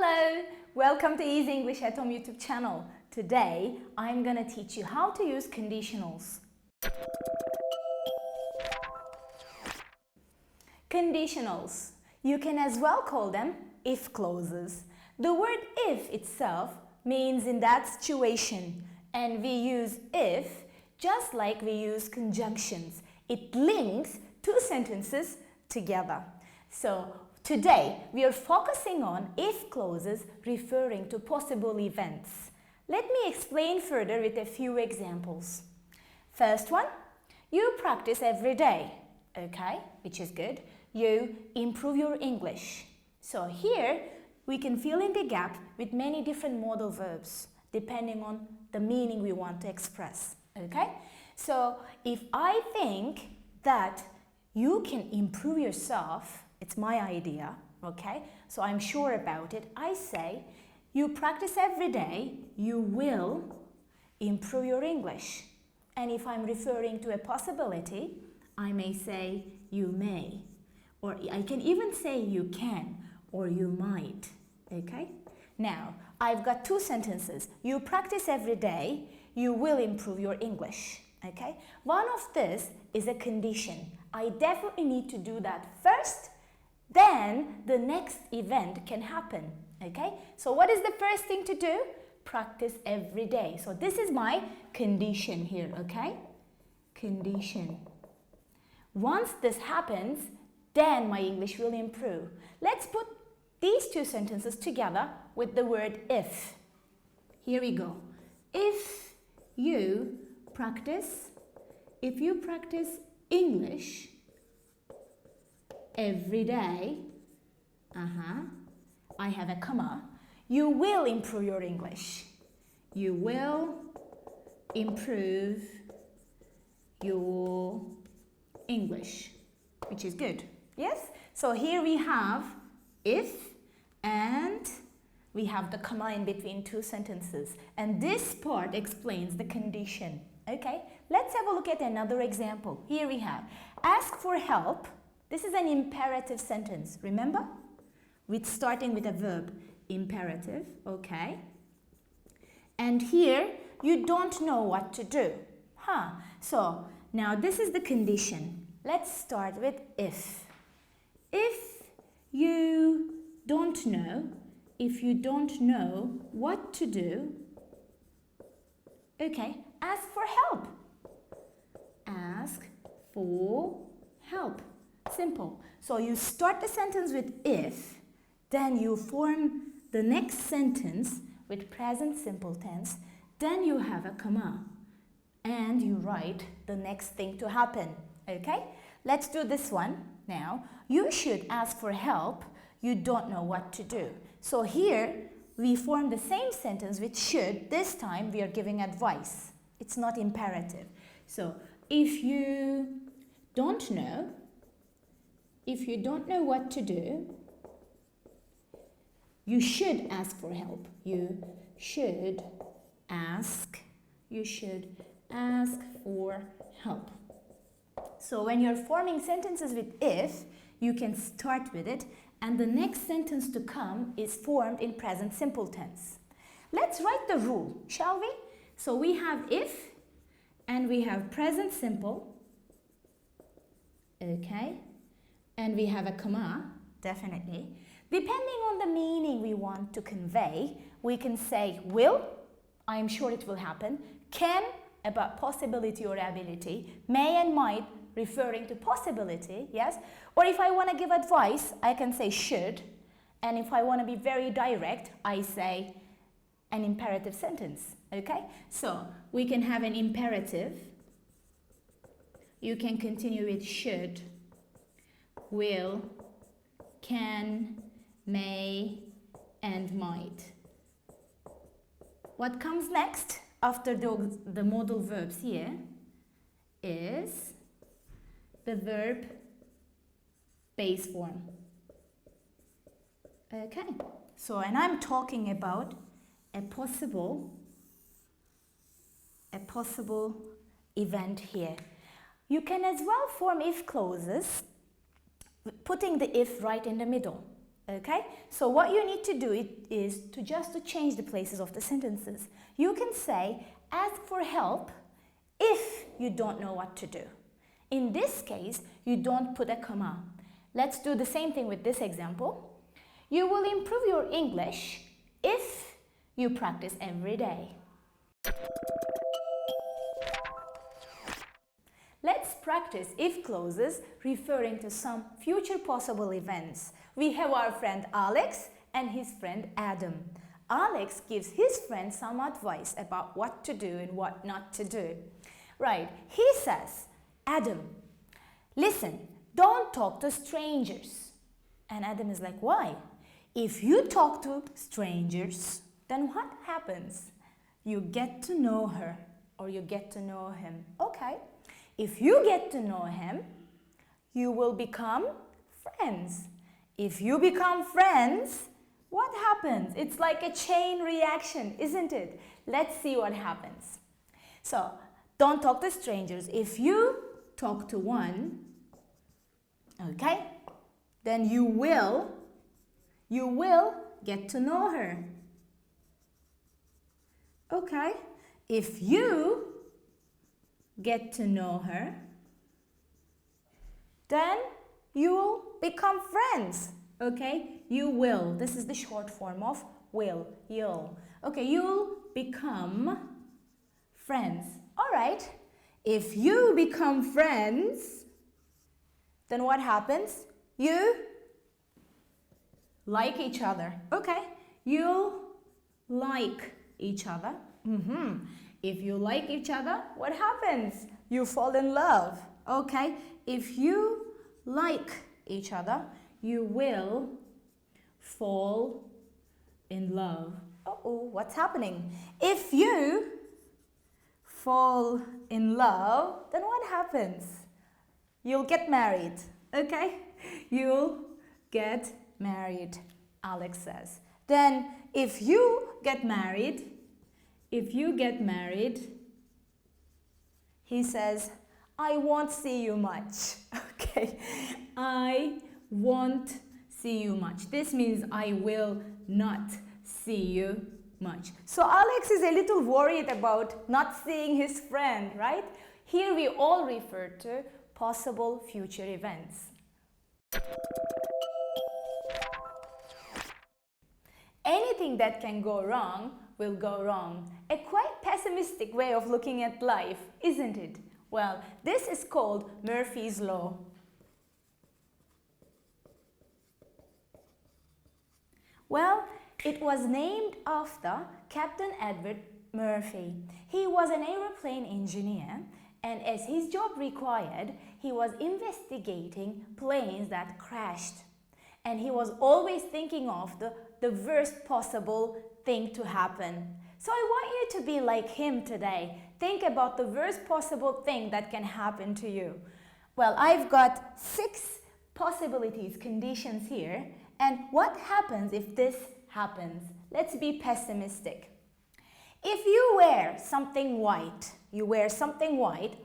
Hello! Welcome to Easy English at Home YouTube channel. Today, I'm gonna teach you how to use conditionals. Conditionals. You can as well call them if clauses. The word if itself means in that situation, and we use if just like we use conjunctions. It links two sentences together. So today we are focusing on if clauses referring to possible events. Let me explain further with a few examples. First one, you practice every day, okay, which is good. You improve your English. So here we can fill in the gap with many different modal verbs depending on the meaning we want to express, okay? So if I think that you can improve yourself, it's my idea, okay? So I'm sure about it. I say, you practice every day, you will improve your English. And if I'm referring to a possibility, I may say, you may. Or I can even say you can or you might, okay? Now, I've got two sentences. You practice every day, you will improve your English, okay? One of this is a condition. I definitely need to do that first, then the next event can happen, okay? So what is the first thing to do? Practice every day. So this is my condition here, okay? Condition. Once this happens, then my English will improve. Let's put these two sentences together with the word if. Here we go. If you practice English every day, I have a comma, you will improve your English. You will improve your English, which is good. Yes? So here we have if and we have the comma in between two sentences. And this part explains the condition. Okay? Let's have a look at another example. Here we have ask for help. This is an imperative sentence. Remember? With starting with a verb. Imperative. Okay? And here you don't know what to do. So now this is the condition. Let's start with if. If you don't know what to do, okay, ask for help. Ask for help. Simple. So you start the sentence with if, then you form the next sentence with present simple tense, then you have a comma, and you write the next thing to happen. Okay? Let's do this one now. You should ask for help. You don't know what to do. So here we form the same sentence with should. This time we are giving advice. It's not imperative. So if you don't know what to do, you should ask for help. You should ask for help. So when you're forming sentences with if, you can start with it, and the next sentence to come is formed in present simple tense. Let's write the rule, shall we? So we have if, and we have present simple, okay? And we have a comma, definitely. Depending on the meaning we want to convey, we can say will, I am sure it will happen, can, about possibility or ability, may and might, referring to possibility, yes? Or if I want to give advice, I can say should. And if I want to be very direct, I say an imperative sentence, okay? So we can have an imperative. You can continue with should, will, can, may, and might. What comes next after the modal verbs here is the verb base form. Okay, so and I'm talking about a possible event here. You can as well form if clauses, putting the if right in the middle. Okay, so what you need to do is to change the places of the sentences. You can say, ask for help if you don't know what to do. In this case, you don't put a comma. Let's do the same thing with this example. You will improve your English if you practice every day. Let's practice if clauses referring to some future possible events. We have our friend Alex and his friend Adam. Alex gives his friend some advice about what to do and what not to do. Right, he says, Adam, listen, don't talk to strangers. And Adam is like, why? If you talk to strangers, then what happens? You get to know her or you get to know him. Okay. If you get to know him, you will become friends. If you become friends, what happens? It's like a chain reaction, isn't it? Let's see what happens. So, don't talk to strangers. If you talk to one, okay, then you will get to know her. Okay, if you get to know her, then you will become friends. Okay, you will. This is the short form of will, you'll. Okay, you'll become friends. All right, if you become friends, then what happens? You like each other. Okay, you like each other. If you like each other, what happens? You fall in love. Okay, if you like each other, you will fall in love. Uh-oh, what's happening? If you fall in love, then what happens? You'll get married. Okay, you'll get married, Alex says. Then if you get married, he says, I won't see you much. Okay, I won't see you much. This means I will not see you much. So Alex is a little worried about not seeing his friend, right? Here we all refer to possible future events. Anything that can go wrong will go wrong. A quite pessimistic way of looking at life, isn't it? Well, this is called Murphy's Law. Well, it was named after Captain Edward Murphy. He was an aeroplane engineer, and as his job required, he was investigating planes that crashed. And he was always thinking of the worst possible thing to happen. So I want you to be like him today. Think about the worst possible thing that can happen to you. Well, I've got 6 possibilities, conditions here. And what happens if this happens? Let's be pessimistic. If you wear something white,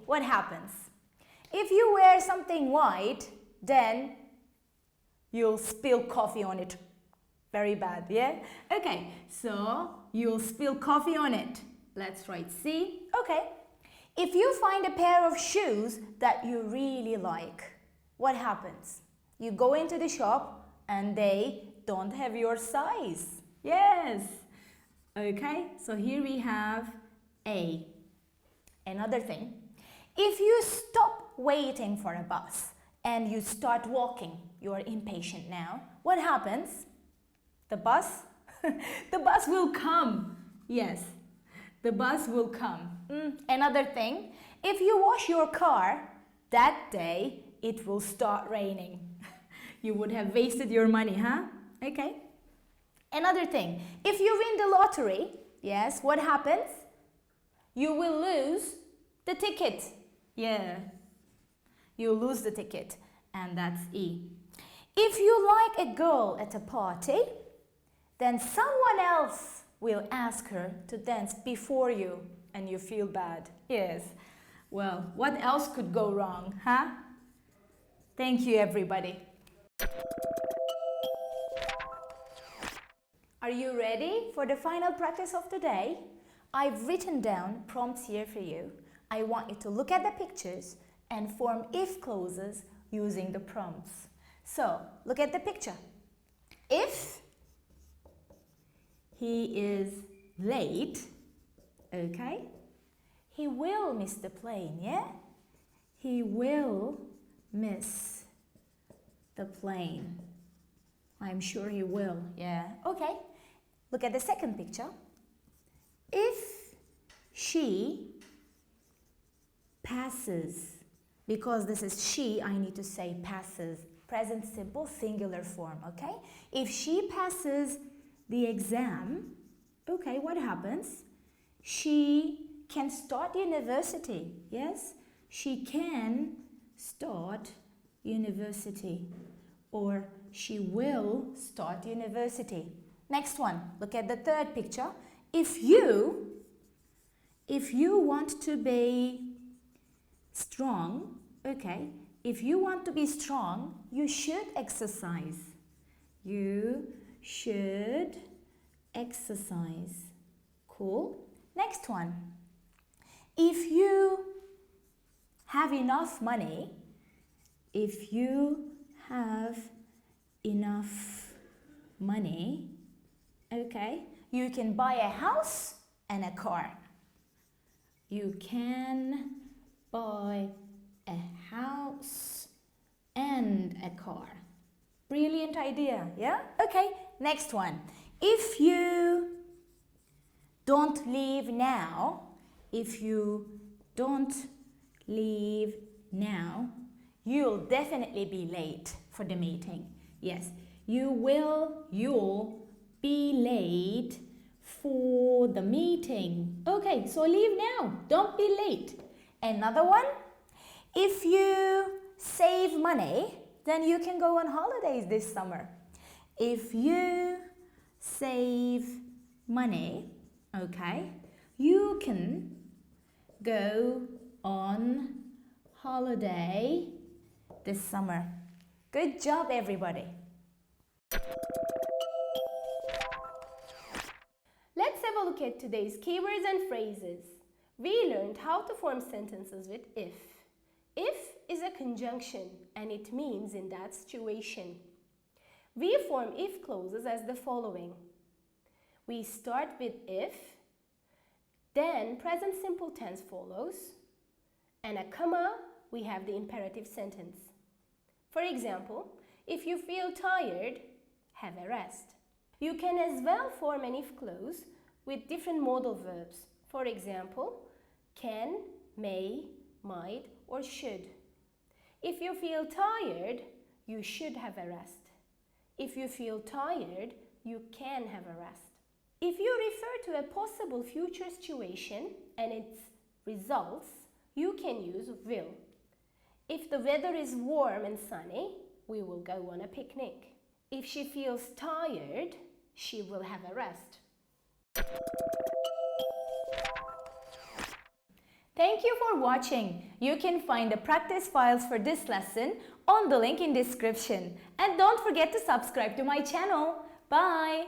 what happens? If you wear something white, then you'll spill coffee on it. Very bad, yeah? Okay, so you'll spill coffee on it. Let's write C. Okay. If you find a pair of shoes that you really like, what happens? You go into the shop and they don't have your size. Yes. Okay, so here we have A. Another thing. If you stop waiting for a bus and you start walking, you are impatient now, what happens? The bus? The bus will come. Yes, the bus will come. Another thing, if you wash your car, that day it will start raining. You would have wasted your money, huh? Okay. Another thing, if you win the lottery, yes, what happens? You will lose the ticket. Yeah, you lose the ticket, and that's E. If you like a girl at a party, then someone else will ask her to dance before you, and you feel bad. Yes. Well, what else could go wrong, huh? Thank you, everybody. Are you ready for the final practice of the day? I've written down prompts here for you. I want you to look at the pictures and form if clauses using the prompts. So, look at the picture. If he is late, okay, he will miss the plane, yeah? He will miss the plane. I'm sure he will, yeah. Okay, look at the second picture. If she passes, because this is she, I need to say passes. Present simple, singular form, okay? If she passes the exam, okay, what happens? She can start university, yes? She can start university, or she will start university. Next one, look at the third picture. If you want to be strong, okay, if you want to be strong, you should exercise. You should exercise. Cool. Next one. If you have enough money, if you have enough money, okay, you can buy a house and a car. You can buy a house and a car. Brilliant idea, yeah? Okay, next one. If you don't leave now, if you don't leave now, you'll definitely be late for the meeting. Yes, you'll be late for the meeting. Okay, so leave now. Don't be late. Another one. If you save money, then you can go on holidays this summer. If you save money, okay, you can go on holiday this summer. Good job, everybody. Let's have a look at today's keywords and phrases. We learned how to form sentences with if. If is a conjunction and it means in that situation. We form if clauses as the following. We start with if, then present simple tense follows, and a comma, we have the imperative sentence. For example, if you feel tired, have a rest. You can as well form an if clause with different modal verbs. For example, can, may, might, or should. If you feel tired, you should have a rest. If you feel tired, you can have a rest. If you refer to a possible future situation and its results, you can use will. If the weather is warm and sunny, we will go on a picnic. If she feels tired, she will have a rest. Thank you for watching. You can find the practice files for this lesson on the link in description. And don't forget to subscribe to my channel. Bye!